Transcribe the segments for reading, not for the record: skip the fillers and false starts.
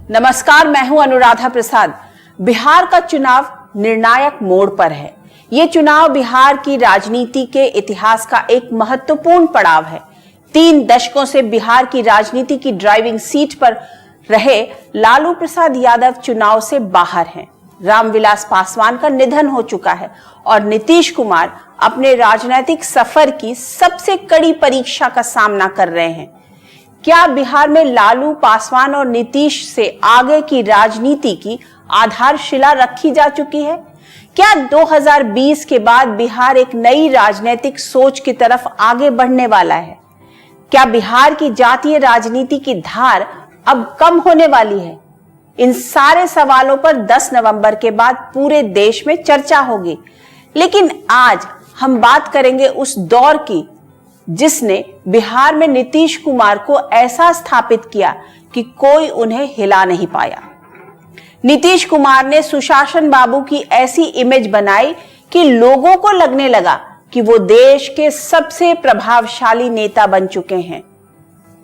नमस्कार, मैं हूं अनुराधा प्रसाद। बिहार का चुनाव निर्णायक मोड़ पर है। ये चुनाव बिहार की राजनीति के इतिहास का एक महत्वपूर्ण पड़ाव है। 3 दशकों से बिहार की राजनीति की ड्राइविंग सीट पर रहे लालू प्रसाद यादव चुनाव से बाहर हैं। रामविलास पासवान का निधन हो चुका है और नीतीश कुमार अपने राजनीतिक सफर की सबसे कड़ी परीक्षा का सामना कर रहे हैं। क्या बिहार में लालू, पासवान और नीतीश से आगे की राजनीति की आधारशिला रखी जा चुकी है? क्या 2020 के बाद बिहार एक नई राजनीतिक सोच की तरफ आगे बढ़ने वाला है? क्या बिहार की जातीय राजनीति की धार अब कम होने वाली है? इन सारे सवालों पर 10 नवंबर के बाद पूरे देश में चर्चा होगी। लेकिन आज हम बात करेंगे उस दौर की जिसने बिहार में नीतीश कुमार को ऐसा स्थापित किया कि कोई उन्हें हिला नहीं पाया। नीतीश कुमार ने सुशासन बाबू की ऐसी इमेज बनाई कि लोगों को लगने लगा कि वो देश के सबसे प्रभावशाली नेता बन चुके हैं।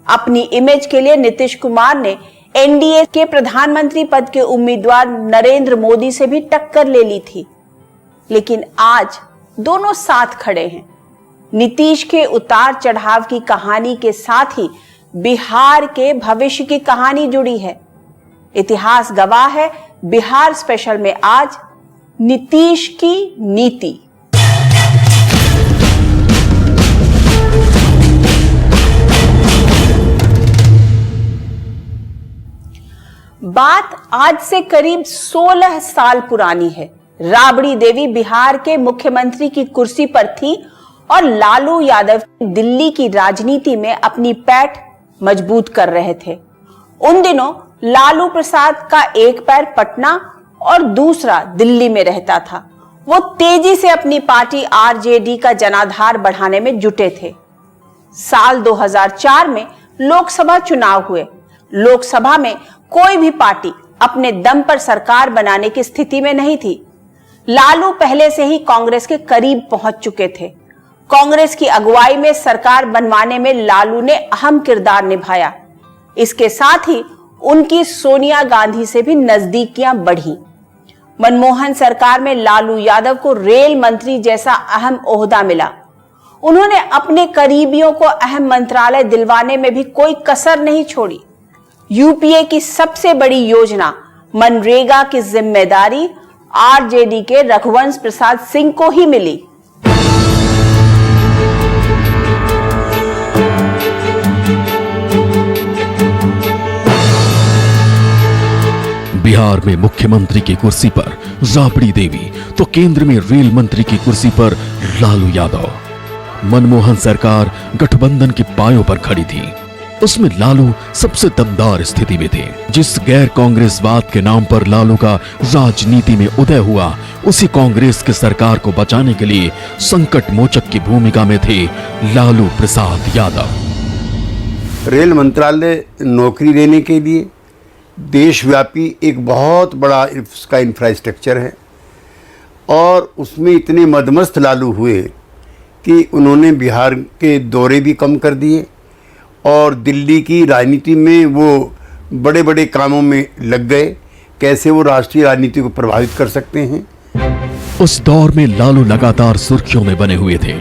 अपनी इमेज के लिए नीतीश कुमार ने एनडीए के प्रधानमंत्री पद के उम्मीदवार नरेंद्र मोदी से भी टक्कर ले ली थी। लेकिन आज दोनों साथ खड़े हैं। नीतीश के उतार चढ़ाव की कहानी के साथ ही बिहार के भविष्य की कहानी जुड़ी है। इतिहास गवाह है। बिहार स्पेशल में आज नीतीश की नीति। बात आज से करीब 16 साल पुरानी है। राबड़ी देवी बिहार के मुख्यमंत्री की कुर्सी पर थी और लालू यादव दिल्ली की राजनीति में अपनी पैठ मजबूत कर रहे थे। उन दिनों लालू प्रसाद का एक पैर पटना और दूसरा दिल्ली में रहता था। वो तेजी से अपनी पार्टी आरजेडी का जनाधार बढ़ाने में जुटे थे। साल 2004 में लोकसभा चुनाव हुए। लोकसभा में कोई भी पार्टी अपने दम पर सरकार बनाने की स्थिति में नहीं थी। लालू पहले से ही कांग्रेस के करीब पहुंच चुके थे। कांग्रेस की अगुवाई में सरकार बनवाने में लालू ने अहम किरदार निभाया। इसके साथ ही उनकी सोनिया गांधी से भी नजदीकियां बढ़ी। मनमोहन सरकार में लालू यादव को रेल मंत्री जैसा अहम ओहदा मिला। उन्होंने अपने करीबियों को अहम मंत्रालय दिलवाने में भी कोई कसर नहीं छोड़ी। यूपीए की सबसे बड़ी योजना मनरेगा की जिम्मेदारी आरजेडी के रघुवंश प्रसाद सिंह को ही मिली। बिहार में मुख्यमंत्री की कुर्सी पर राबड़ी देवी तो केंद्र में रेल मंत्री की कुर्सी पर लालू यादव। मनमोहन सरकार गठबंधन के पायों पर खड़ी थी। उसमें लालू सबसे दमदार स्थिति में थे। जिस गैर कांग्रेसवाद के नाम पर लालू का राजनीति में उदय हुआ, उसी कांग्रेस की सरकार को बचाने के लिए संकट मोचक की भूमिका में थे लालू प्रसाद यादव। रेल मंत्रालय नौकरी देने के लिए देशव्यापी एक बहुत बड़ा उसका इंफ्रास्ट्रक्चर है और उसमें इतने मदमस्त लालू हुए कि उन्होंने बिहार के दौरे भी कम कर दिए और दिल्ली की राजनीति में वो बड़े बड़े कामों में लग गए। कैसे वो राष्ट्रीय राजनीति को प्रभावित कर सकते हैं। उस दौर में लालू लगातार सुर्खियों में बने हुए थे।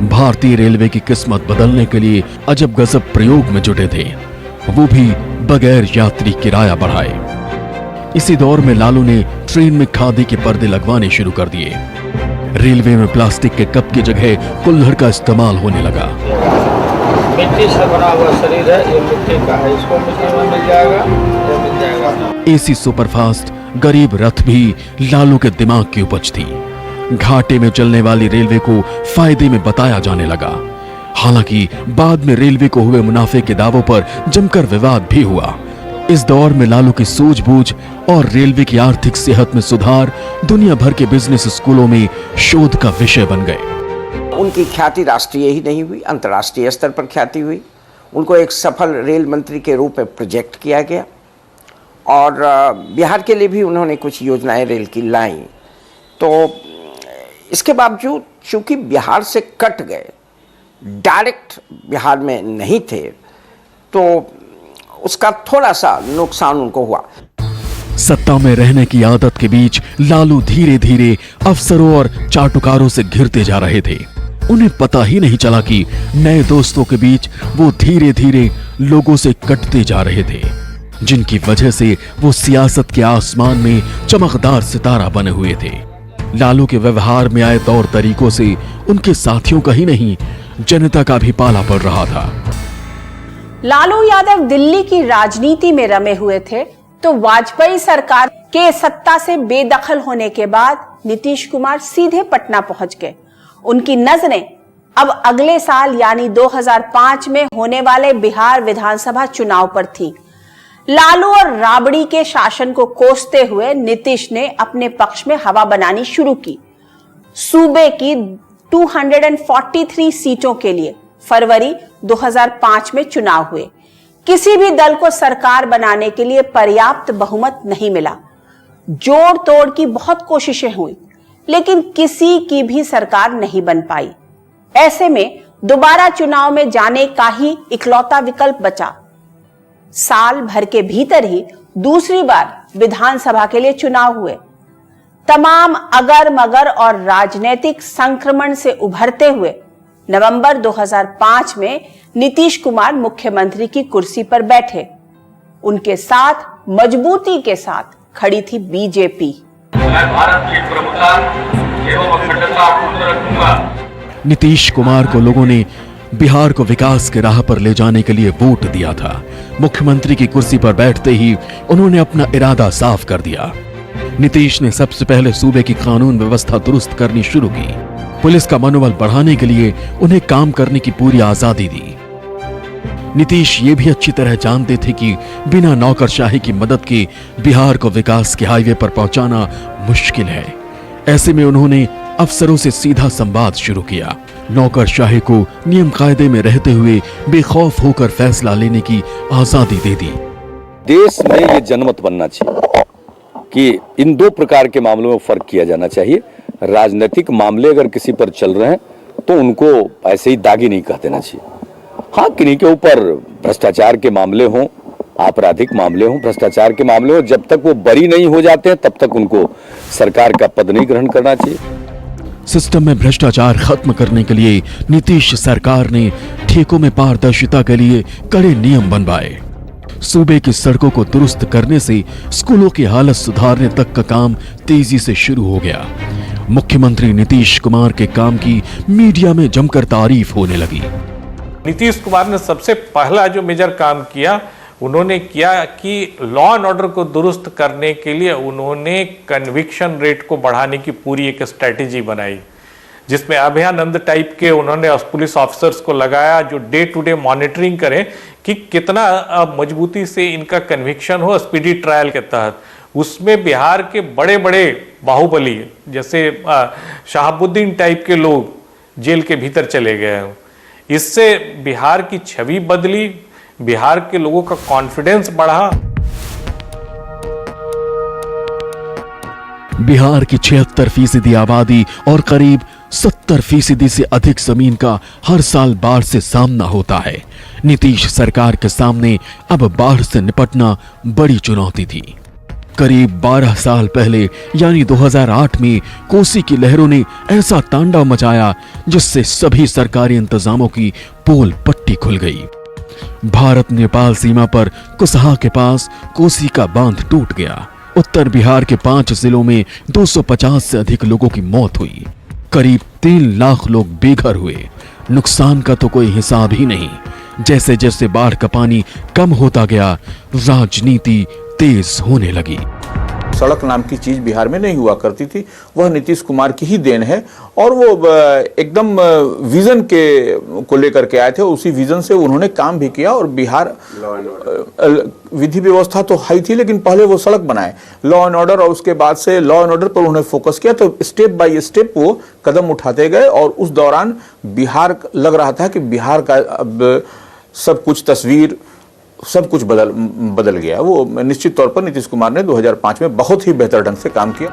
भारतीय रेलवे की किस्मत बदलने के लिए अजब गजब प्रयोग में जुटे थे, वो भी बगैर यात्री किराया बढ़ाए। इसी दौर में लालू ने ट्रेन में खादी के पर्दे लगवाने शुरू कर दिए। रेलवे में प्लास्टिक के कप की जगह कुल्हड़ का इस्तेमाल होने लगा। मिट्टी से बना हुआ शरीर है, ये मिट्टी का है, इसको मिट्टी में मिल जाएगा, ये मिल जाएगा। एसी सुपरफास्ट गरीब रथ भी लालू के दिमाग की उपज थी। घाटे में चलने वाली रेलवे को फायदे में बताया जाने लगा। हालांकि बाद में रेलवे को हुए मुनाफे के दावों पर जमकर विवाद भी हुआ। इस दौर में लालू की सूझबूझ और रेलवे की आर्थिक सेहत में सुधार दुनिया भर के बिजनेस स्कूलों में शोध का विषय बन गए। उनकी ख्याति राष्ट्रीय ही नहीं हुई, अंतर्राष्ट्रीय स्तर पर ख्याति हुई। उनको एक सफल रेल मंत्री के रूप में प्रोजेक्ट किया गया और बिहार के लिए भी उन्होंने कुछ योजनाएं रेल की लाई। तो इसके बावजूद चूंकि बिहार से कट गए, डायरेक्ट बिहार में नहीं थे, तो उसका थोड़ा सा नुकसान उनको हुआ। सत्ता में रहने की आदत के बीच लालू धीरे धीरे अफसरों और चाटुकारों से घिरते जा रहे थे। उन्हें पता ही नहीं चला कि नए दोस्तों के बीच वो धीरे धीरे लोगों से कटते जा रहे थे, जिनकी वजह से वो सियासत के आसमान में चमकदार सितारा बने हुए थे। लालू के व्यवहार में आए तौर तरीकों से उनके साथियों का ही नहीं, जनता का भी पाला पड़ रहा था। लालू यादव दिल्ली की राजनीति में रमे हुए थे, तो वाजपेयी सरकार के सत्ता से बेदखल होने के बाद नीतीश कुमार सीधे पटना पहुंच गए। उनकी नजरें अब अगले साल यानी 2005 में होने वाले बिहार विधानसभा चुनाव पर थी। लालू और राबड़ी के शासन को कोसते हुए नीतीश ने अपने पक्ष में हवा बनानी शुरू की। सूबे की 243 सीटों के लिए फरवरी 2005 में चुनाव हुए। किसी भी दल को सरकार बनाने के लिए पर्याप्त बहुमत नहीं मिला। जोड़ तोड़ की बहुत कोशिशें हुई, लेकिन किसी की भी सरकार नहीं बन पाई। ऐसे में दोबारा चुनाव में जाने का ही इकलौता विकल्प बचा। साल भर के भीतर ही दूसरी बार विधानसभा के लिए चुनाव हुए। तमाम अगर मगर और राजनीतिक संक्रमण से उभरते हुए नवंबर 2005 में नीतीश कुमार मुख्यमंत्री की कुर्सी पर बैठे। उनके साथ मजबूती के साथ खड़ी थी बीजेपी। मैं भारत की प्रभुता एवं अखंडता को रखूंगा। नीतीश कुमार को लोगों ने बिहार को विकास के राह पर ले जाने के लिए वोट दिया था। मुख्यमंत्री की कुर्सी पर बैठते ही उन्होंने अपना इरादा साफ कर दिया। नीतीश ने सबसे पहले सूबे की कानून व्यवस्था दुरुस्त करनी शुरू की। पुलिस का मनोबल बढ़ाने के लिए उन्हें काम करने की पूरी आजादी दी। नीतीश ये भी अच्छी तरह जानते थे कि बिना नौकरशाही की मदद के बिहार को विकास के हाईवे पर पहुंचाना मुश्किल है। ऐसे में उन्होंने अफसरों से सीधा संवाद शुरू किया। नौकरशाही को नियम कायदे में रहते हुए बेखौफ होकर फैसला लेने की आजादी दे दी। देश में ये जनमत बनना चाहिए कि इन दो प्रकार के मामलों में फर्क किया जाना चाहिए। राजनीतिक मामले अगर किसी पर चल रहे हैं तो उनको ऐसे ही दागी नहीं कह देना चाहिए। हाँ, किन्हीं के ऊपर भ्रष्टाचार के मामले हों, आपराधिक मामले हों, भ्रष्टाचार के मामले हों, जब तक वो बरी नहीं हो जाते हैं तब तक उनको सरकार का पद नहीं ग्रहण करना चाहिए। सिस्टम में भ्रष्टाचार खत्म करने के लिए नीतीश सरकार ने ठेकों में पारदर्शिता के लिए कड़े नियम बनवाए। सूबे की सड़कों को दुरुस्त करने से स्कूलों की हालत सुधारने तक का काम तेजी से शुरू हो गया। मुख्यमंत्री नीतीश कुमार के काम की मीडिया में जमकर तारीफ होने लगी। नीतीश कुमार ने सबसे पहला जो मेजर काम किया, उन्होंने किया कि लॉ एंड ऑर्डर को दुरुस्त करने के लिए उन्होंने कन्विक्शन रेट को बढ़ाने की पूरी एक स्ट्रैटेजी बनाई, जिसमें अभयानंद टाइप के उन्होंने पुलिस ऑफिसर्स को लगाया जो डे टू डे मॉनिटरिंग करें कि कितना मजबूती से इनका कन्विक्शन हो स्पीडी ट्रायल के तहत। उसमें बिहार के बड़े बड़े बाहुबली जैसे शहाबुद्दीन टाइप के लोग जेल के भीतर चले गए हैं। इससे बिहार की छवि बदली, बिहार के लोगों का कॉन्फिडेंस बढ़ा। बिहार की 76% आबादी और करीब 70% से अधिक जमीन का हर साल बाढ़ से सामना होता है। नीतीश सरकार के सामने अब बाढ़ से निपटना बड़ी चुनौती थी। करीब 12 साल पहले यानी 2008 में कोसी की लहरों ने ऐसा तांडव मचाया जिससे सभी सरकारी इंतजामों की पोल पट्टी खुल गई। भारत नेपाल सीमा पर कुसहा के पास कोसी का बांध टूट गया। उत्तर बिहार के 5 जिलों में 250 से अधिक लोगों की मौत हुई। करीब 3 लाख लोग बेघर हुए। नुकसान का तो कोई हिसाब ही नहीं। जैसे जैसे बाढ़ का पानी कम होता गया, राजनीति तेज होने लगी। सड़क नाम की चीज बिहार में नहीं हुआ करती थी, वह नीतीश कुमार की ही देन है। और वो एकदम विजन को लेकर के आए थे, उसी विजन से उन्होंने काम भी किया। और बिहार विधि व्यवस्था तो हाई थी, लेकिन पहले वो सड़क बनाए, लॉ एंड ऑर्डर, और उसके बाद से लॉ एंड ऑर्डर पर उन्होंने फोकस किया। तो स्टेप बाय स्टेप वो कदम उठाते गए। और उस दौरान बिहार लग रहा था कि बिहार का अब सब कुछ तस्वीर सब कुछ बदल गया। वो निश्चित तौर पर नीतीश कुमार ने 2005 में बहुत ही बेहतर ढंग से काम किया।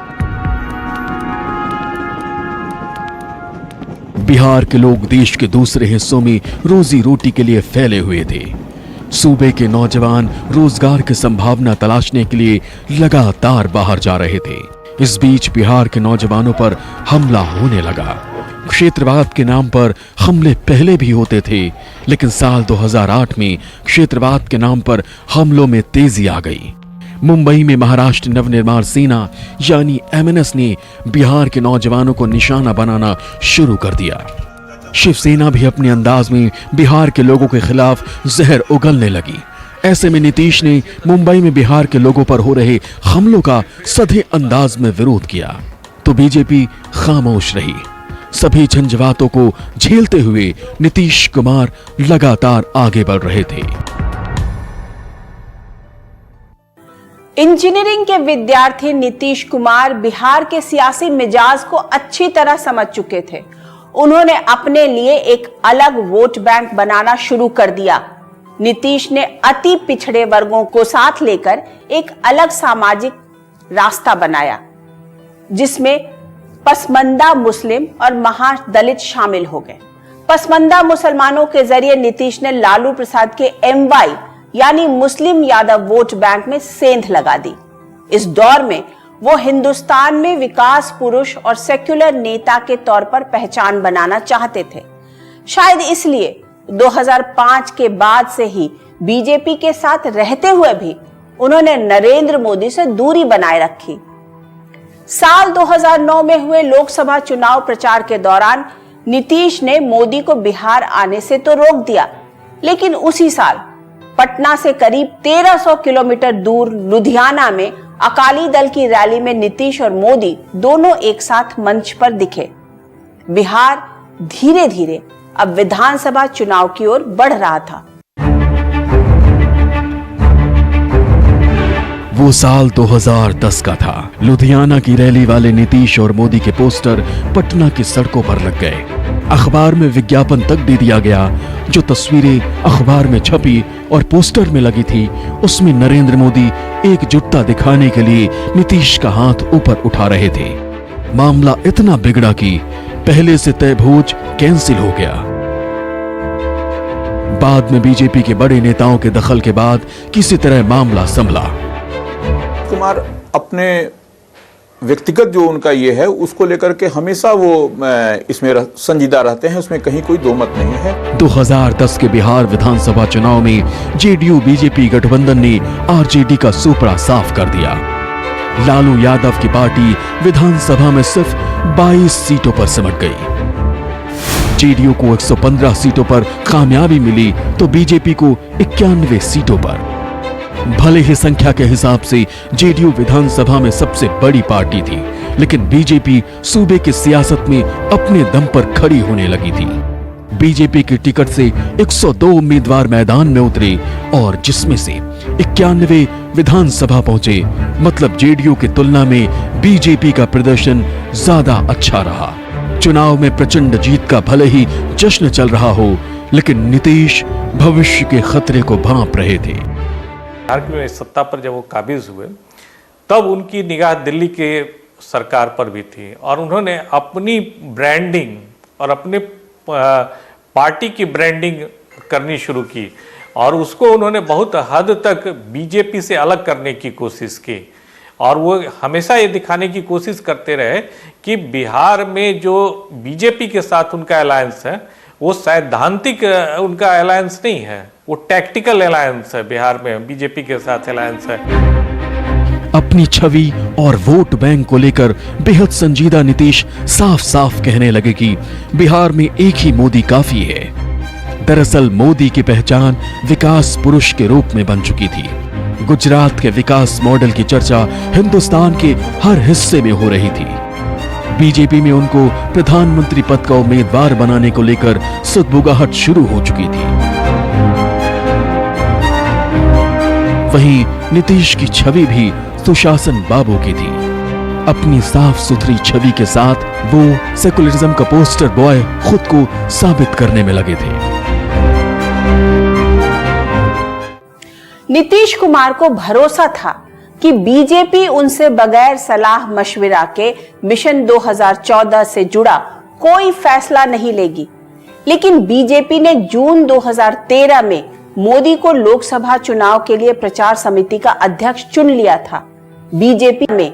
बिहार के लोग देश के दूसरे हिस्सों में रोजी रोटी के लिए फैले हुए थे। सूबे के नौजवान रोजगार की संभावना तलाशने के लिए लगातार बाहर जा रहे थे। इस बीच बिहार के नौजवानों पर हमला होने लगा। क्षेत्रवाद के नाम पर हमले पहले भी होते थे, लेकिन साल 2008 में क्षेत्रवाद के नाम पर हमलों में तेजी आ गई। मुंबई में महाराष्ट्र नवनिर्माण सेना यानी एमएनएस ने बिहार के नौजवानों को निशाना बनाना शुरू कर दिया। शिवसेना भी अपने अंदाज में बिहार के लोगों के खिलाफ जहर उगलने लगी। ऐसे में नीतीश ने मुंबई में बिहार के लोगों पर हो रहे हमलों का सधे अंदाज में विरोध किया, तो बीजेपी खामोश रही। सभी झंझावातों को झेलते हुए नीतीश कुमार लगातार आगे बढ़ रहे थे। इंजीनियरिंग के विद्यार्थी नीतीश कुमार बिहार के सियासी मिजाज को अच्छी तरह समझ चुके थे। उन्होंने अपने लिए एक अलग वोट बैंक बनाना शुरू कर दिया। नीतीश ने अति पिछड़े वर्गों को साथ लेकर एक अलग सामाजिक रास्ता बनाया, जिसमें पसमंदा मुस्लिम और महादलित शामिल हो गए। पसमंदा मुसलमानों के जरिए नीतीश ने लालू प्रसाद के MY यानी मुस्लिम यादव वोट बैंक में सेंध लगा दी। इस दौर में वो हिंदुस्तान में विकास पुरुष और सेक्युलर नेता के तौर पर पहचान बनाना चाहते थे। शायद इसलिए 2005 के बाद से ही बीजेपी के साथ रहते हुए भी उन्होंने नरेंद्र मोदी से दूरी बनाए रखी। साल 2009 में हुए लोकसभा चुनाव प्रचार के दौरान नीतीश ने मोदी को बिहार आने से तो रोक दिया, लेकिन उसी साल पटना से करीब 1300 किलोमीटर दूर लुधियाना में अकाली दल की रैली में नीतीश और मोदी दोनों एक साथ मंच पर दिखे। बिहार धीरे धीरे अब विधानसभा चुनाव की ओर बढ़ रहा था। वो साल 2010 का था। लुधियाना की रैली वाले नीतीश और मोदी के पोस्टर पटना की सड़कों पर लग गए। अखबार में विज्ञापन तक दे दिया गया। जो तस्वीरें अखबार में छपी और पोस्टर में लगी थी, उसमें नरेंद्र मोदी एकजुटता दिखाने के लिए नीतीश का हाथ ऊपर उठा रहे थे। मामला इतना बिगड़ा कि पहले से तय भोज कैंसिल हो गया। बाद में बीजेपी के बड़े नेताओं के दखल के बाद किसी तरह मामला संभला। कुमार अपने व्यक्तिगत जो उनका ये है उसको लेकर के हमेशा वो इसमें संजीदा रहते हैं, उसमें कहीं कोई दो मत नहीं है। 2010 के बिहार विधानसभा चुनाव में जेडीयू बीजेपी गठबंधन ने आरजेडी का सुपड़ा साफ कर दिया। लालू यादव की पार्टी विधानसभा में सिर्फ 22 सीटों पर सिमट गई। जेडीयू को 115 सीटों पर कामयाबी मिली तो बीजेपी को 91 सीटों पर। भले ही संख्या के हिसाब से जेडीयू विधानसभा में सबसे बड़ी पार्टी थी, लेकिन बीजेपी सूबे की सियासत में अपने दम पर खड़ी होने लगी थी। बीजेपी की टिकट से 102 उम्मीदवार मैदान में उतरे और जिसमें से 91 विधानसभा पहुंचे। मतलब जेडीयू की तुलना में बीजेपी का प्रदर्शन ज्यादा अच्छा रहा। चुनाव में प्रचंड जीत का भले ही जश्न चल रहा हो, लेकिन नीतीश भविष्य के खतरे को भांप रहे थे। बिहार की सत्ता पर जब वो काबिज हुए तब उनकी निगाह दिल्ली के सरकार पर भी थी और उन्होंने अपनी ब्रांडिंग और अपने पार्टी की ब्रांडिंग करनी शुरू की और उसको उन्होंने बहुत हद तक बीजेपी से अलग करने की कोशिश की। और वो हमेशा ये दिखाने की कोशिश करते रहे कि बिहार में जो बीजेपी के साथ उनका अलायंस है वो सैद्धांतिक उनका अलायंस नहीं है, वो टैक्टिकल अलायंस है। बिहार में बीजेपी के साथ अलायंस है। अपनी छवि और वोट बैंक को लेकर बेहद संजीदा नीतीश साफ साफ कहने लगे कि बिहार में एक ही मोदी काफी है। दरअसल मोदी की पहचान विकास पुरुष के रूप में बन चुकी थी। गुजरात के विकास मॉडल की चर्चा हिंदुस्तान के हर हिस्से में हो रही थी। बीजेपी में उनको प्रधानमंत्री पद का उम्मीदवार बनाने को लेकर सुगबुगाहट शुरू हो चुकी थी। वहीं नीतीश की छवि भी सुशासन बाबू की थी। अपनी साफ सुथरी छवि के साथ वो सेकुलरिज्म का पोस्टर बॉय खुद को साबित करने में लगे थे। नीतीश कुमार को भरोसा था कि बीजेपी उनसे बगैर सलाह मशविरा के मिशन 2014 से जुड़ा कोई फैसला नहीं लेगी। लेकिन बीजेपी ने जून 2013 में मोदी को लोकसभा चुनाव के लिए प्रचार समिति का अध्यक्ष चुन लिया था। बीजेपी में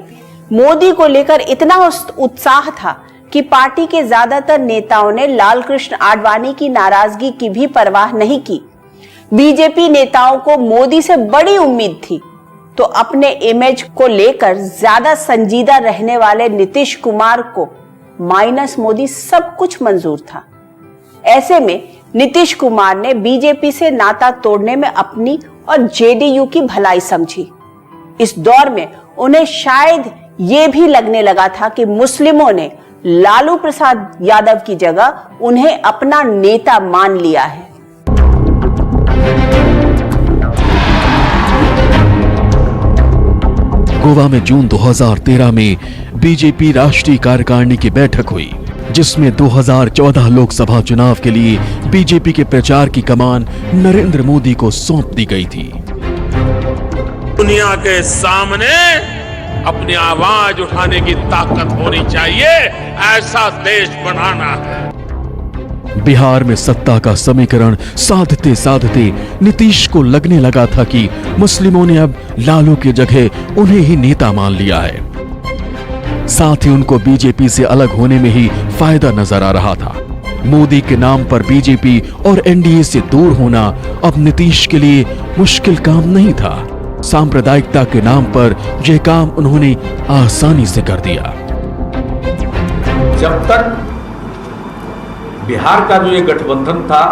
मोदी को लेकर इतना उत्साह था कि पार्टी के ज्यादातर नेताओं ने लालकृष्ण आडवाणी की नाराजगी की भी परवाह नहीं की। बीजेपी नेताओं को मोदी से बड़ी उम्मीद थी, तो अपने इमेज को लेकर ज्यादा संजीदा रहने वाले नीतीश कुमार को माइनस मोदी सब कुछ मंजूर था। ऐसे में नीतीश कुमार ने बीजेपी से नाता तोड़ने में अपनी और जेडीयू की भलाई समझी। इस दौर में उन्हें शायद ये भी लगने लगा था कि मुस्लिमों ने लालू प्रसाद यादव की जगह उन्हें अपना नेता मान लिया है। गोवा में जून 2013 में बीजेपी राष्ट्रीय कार्यकारिणी की बैठक हुई, जिसमें 2014 लोकसभा चुनाव के लिए बीजेपी के प्रचार की कमान नरेंद्र मोदी को सौंप दी गई थी। दुनिया के सामने अपनी आवाज उठाने की ताकत होनी चाहिए, ऐसा देश बनाना है। बिहार में सत्ता का समीकरण साधते साधते नीतीश को लगने लगा था कि मुस्लिमों ने अब लालू की जगह उन्हें ही नेता मान लिया है। साथ ही उनको बीजेपी से अलग होने में ही फायदा नजर आ रहा था। मोदी के नाम पर बीजेपी और एनडीए से दूर होना अब नीतीश के लिए मुश्किल काम नहीं था। सांप्रदायिकता के नाम पर यह काम उन्होंने आसानी से कर दिया। जब तक बिहार का जो ये गठबंधन था,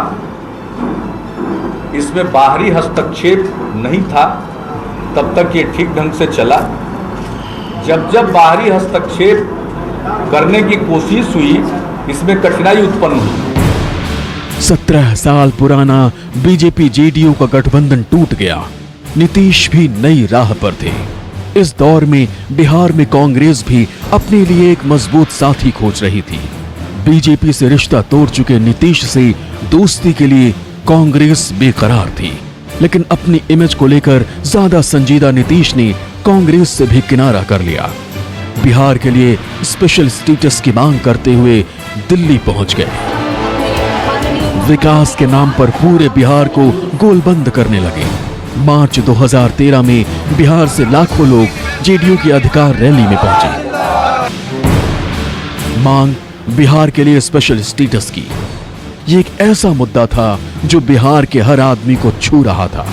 इसमें बाहरी हस्तक्षेप नहीं था, तब तक ये ठीक ढंग से चला। जब बाहरी हस्तक्षेप करने की कोशिश हुई, इसमें कठिनाई उत्पन्न हुई। 17 साल पुराना बीजेपी जेडीयू का गठबंधन टूट गया। नीतीश भी नई राह पर थे। इस दौर में बिहार में कांग्रेस भी अपने लिए एक मजबूत साथी खोज रही थी। बीजेपी से रिश्ता तोड़ चुके नीतीश से दोस्ती के लिए कांग्रेस बेकरार थी, लेकिन अपनी इमेज को लेकर ज्यादा संजीदा नीतीश ने कांग्रेस से भी किनारा कर लिया। बिहार के लिए स्पेशल स्टेटस की मांग करते हुए दिल्ली पहुंच गए। विकास के नाम पर पूरे बिहार को गोलबंद करने लगे। मार्च 2013 में बिहार से लाखों लोग जेडीयू की अधिकार रैली में पहुंचे। मांग बिहार के लिए स्पेशल स्टेटस की। ये एक ऐसा मुद्दा था जो बिहार के हर आदमी को छू रहा था।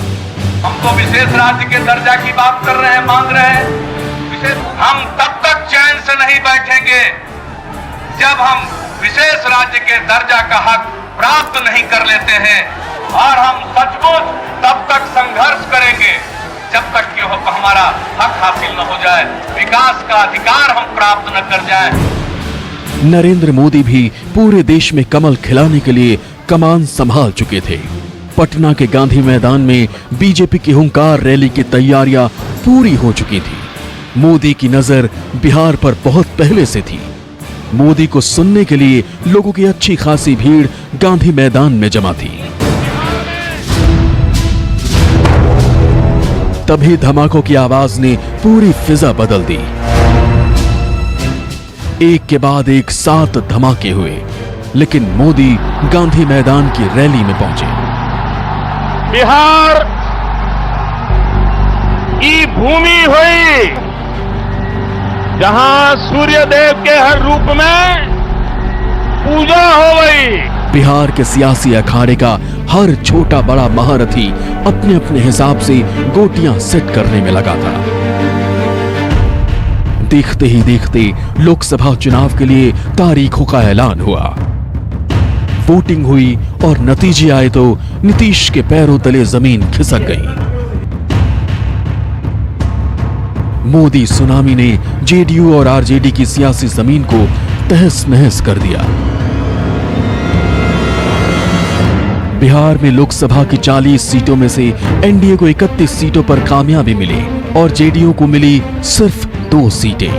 हम तो विशेष राज्य के दर्जा की बात कर रहे हैं, मांग रहे हैं विशेष। हम तब तक चैन से नहीं बैठेंगे जब हम विशेष राज्य के दर्जा का हक प्राप्त नहीं कर लेते हैं, और हम सचमुच तब तक संघर्ष करेंगे जब तक कि हमारा हक हासिल न हो जाए, विकास का अधिकार हम प्राप्त न कर जाए। नरेंद्र मोदी भी पूरे देश में कमल खिलाने के लिए कमान संभाल चुके थे। पटना के गांधी मैदान में बीजेपी की हुंकार रैली की तैयारियां पूरी हो चुकी थी। मोदी की नजर बिहार पर बहुत पहले से थी। मोदी को सुनने के लिए लोगों की अच्छी खासी भीड़ गांधी मैदान में जमा थी। तभी धमाकों की आवाज ने पूरी फिजा बदल दी। एक के बाद एक 7 धमाके हुए, लेकिन मोदी गांधी मैदान की रैली में पहुंचे। बिहार की भूमि हुई जहां सूर्य देव के हर रूप में पूजा हो गई। बिहार के सियासी अखाड़े का हर छोटा बड़ा महारथी अपने अपने हिसाब से गोटियां सेट करने में लगा था। देखते ही देखते लोकसभा चुनाव के लिए तारीखों का ऐलान हुआ। वोटिंग हुई और नतीजे आए तो नीतीश के पैरों तले जमीन खिसक गई। मोदी सुनामी ने जेडीयू और आरजेडी की सियासी जमीन को तहस नहस कर दिया। बिहार में लोकसभा की 40 सीटों में से एनडीए को 31 सीटों पर कामयाबी मिली और जेडीयू को मिली सिर्फ 2 सीटें।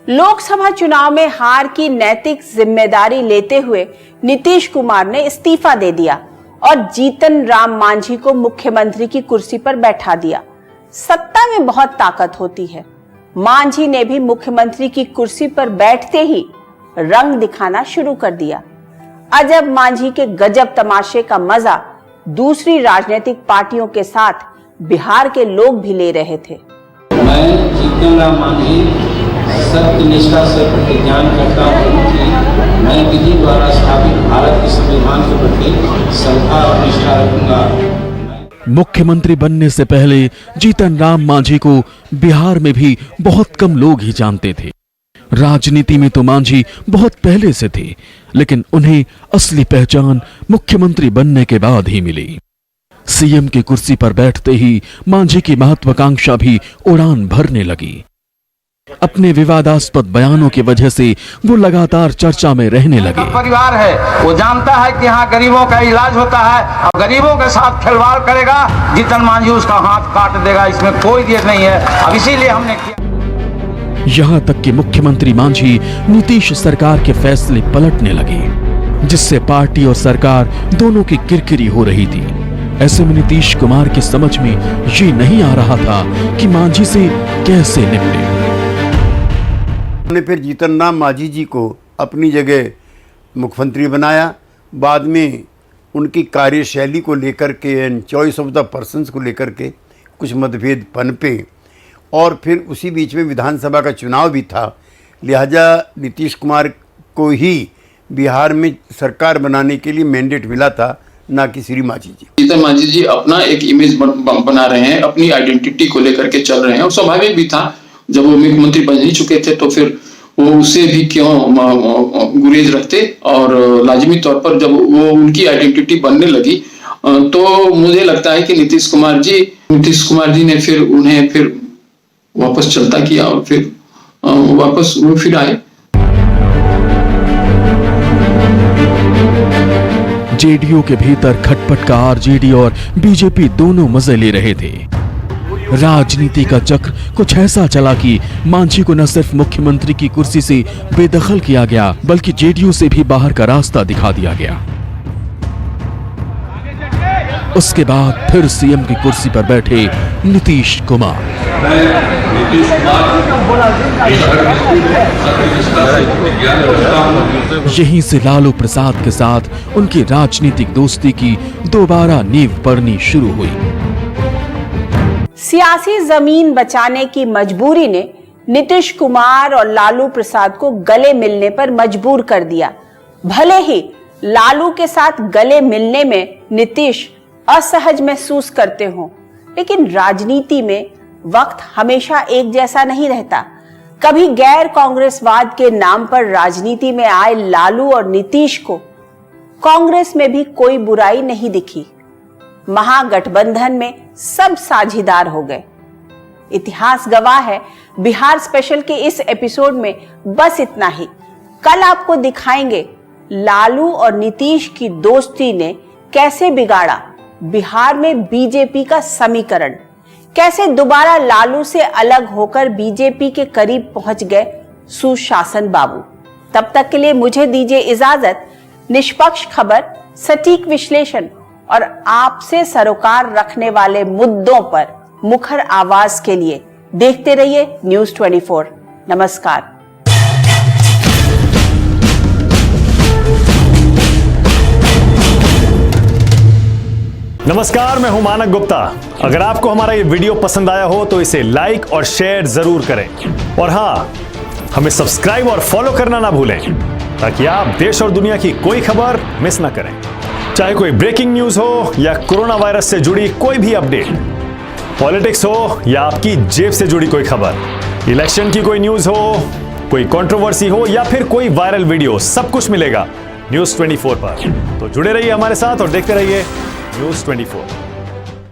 लोकसभा चुनाव में हार की नैतिक जिम्मेदारी लेते हुए नीतीश कुमार ने इस्तीफा दे दिया और जीतन राम मांझी को मुख्यमंत्री की कुर्सी पर बैठा दिया। सत्ता में बहुत ताकत होती है। मांझी ने भी मुख्यमंत्री की कुर्सी पर बैठते ही रंग दिखाना शुरू कर दिया। अजब मांझी के गजब तमाशे का मजा दूसरी राजनीतिक पार्टियों के साथ बिहार के लोग भी ले रहे थे। मैं जीतन राम मांझी सत्य निष्ठा से प्रतिज्ञान करता हूँ कि मैं विधि द्वारा स्थापित भारत के संविधान के प्रति श्रद्धा और निष्ठा रखूंगा। मुख्यमंत्री बनने से पहले जीतन राम मांझी को बिहार में भी बहुत कम लोग ही जानते थे। राजनीति में तो मांझी बहुत पहले से थे, लेकिन उन्हें असली पहचान मुख्यमंत्री बनने के बाद ही मिली। सीएम की कुर्सी पर बैठते ही मांझी की महत्वाकांक्षा भी उड़ान भरने लगी। अपने विवादास्पद बयानों की वजह से वो लगातार चर्चा में रहने लगे। परिवार है, वो जानता है कि यहाँ गरीबों का इलाज होता है और गरीबों के साथ खिलवाड़ करेगा जीतन मांझी उसका हाथ काट देगा, इसमें कोई देर नहीं है। अब इसीलिए हमने किया। यहां तक कि मुख्यमंत्री मांझी नीतीश सरकार के फैसले पलटने लगे, जिससे पार्टी और सरकार दोनों की किरकिरी हो रही थी। ऐसे में नीतीश कुमार की समझ में ये नहीं आ रहा था कि मांझी से कैसे निपटे। उन्होंने फिर जीतन राम मांझी जी को अपनी जगह मुख्यमंत्री बनाया। बाद में उनकी कार्यशैली को लेकर के and choice of the persons को लेकर के कुछ मतभेद पनपे और फिर उसी बीच में विधानसभा का चुनाव भी था। लिहाजा नीतीश कुमार को ही बिहार में सरकार बनाने के लिए मैंडेट मिला था, ना कि श्री मांझी जी। जीतन मांझी जी अपना एक इमेज बना रहे हैं, अपनी आइडेंटिटी को लेकर के चल रहे हैं और स्वाभाविक भी था। जब वो मुख्यमंत्री बन ही चुके थे तो फिर वो उससे भी क्यों गुरेज रखते। और लाजिमी तौर पर जब वो उनकी आइडेंटिटी बनने लगी तो मुझे लगता है कि नीतीश कुमार जी ने फिर उन्हें फिर वापस चलता किया और फिर वापस वो फिर आए। जेडीयू के भीतर खटपट का आरजेडी और बीजेपी दोनों मजे ले रहे थे। राजनीति का चक्र कुछ ऐसा चला कि मांझी को न सिर्फ मुख्यमंत्री की कुर्सी से बेदखल किया गया, बल्कि जेडीयू से भी बाहर का रास्ता दिखा दिया गया। उसके बाद फिर सीएम की कुर्सी पर बैठे नीतीश कुमार। यहीं से लालू प्रसाद के साथ उनकी राजनीतिक दोस्ती की दोबारा नींव पड़नी शुरू हुई। सियासी जमीन बचाने की मजबूरी ने नीतीश कुमार और लालू प्रसाद को गले मिलने पर मजबूर कर दिया। भले ही लालू के साथ गले मिलने में नीतीश असहज महसूस करते हों, लेकिन राजनीति में वक्त हमेशा एक जैसा नहीं रहता। कभी गैर कांग्रेसवाद के नाम पर राजनीति में आए लालू और नीतीश को कांग्रेस में भी कोई बुराई नहीं दिखी। महागठबंधन में सब साझीदार हो गए। इतिहास गवाह है। बिहार स्पेशल के इस एपिसोड में बस इतना ही। कल आपको दिखाएंगे लालू और नीतीश की दोस्ती ने कैसे बिगाड़ा बिहार में बीजेपी का समीकरण, कैसे दोबारा लालू से अलग होकर बीजेपी के करीब पहुंच गए सुशासन बाबू। तब तक के लिए मुझे दीजिए इजाजत। निष्पक्ष खबर, सटीक विश्लेषण और आपसे सरोकार रखने वाले मुद्दों पर मुखर आवाज के लिए देखते रहिए न्यूज़ 24। नमस्कार। नमस्कार, मैं हूं मानक गुप्ता। अगर आपको हमारा ये वीडियो पसंद आया हो तो इसे लाइक और शेयर जरूर करें और हाँ, हमें सब्सक्राइब और फॉलो करना ना भूलें ताकि आप देश और दुनिया की कोई खबर मिस ना करें। चाहे कोई ब्रेकिंग न्यूज हो या कोरोना वायरस से जुड़ी कोई भी अपडेट, पॉलिटिक्स हो या आपकी जेब से जुड़ी कोई खबर, इलेक्शन की कोई न्यूज हो, कोई कंट्रोवर्सी हो या फिर कोई वायरल वीडियो, सब कुछ मिलेगा न्यूज़ 24 पर। तो जुड़े रहिए हमारे साथ और देखते रहिए न्यूज़ 24।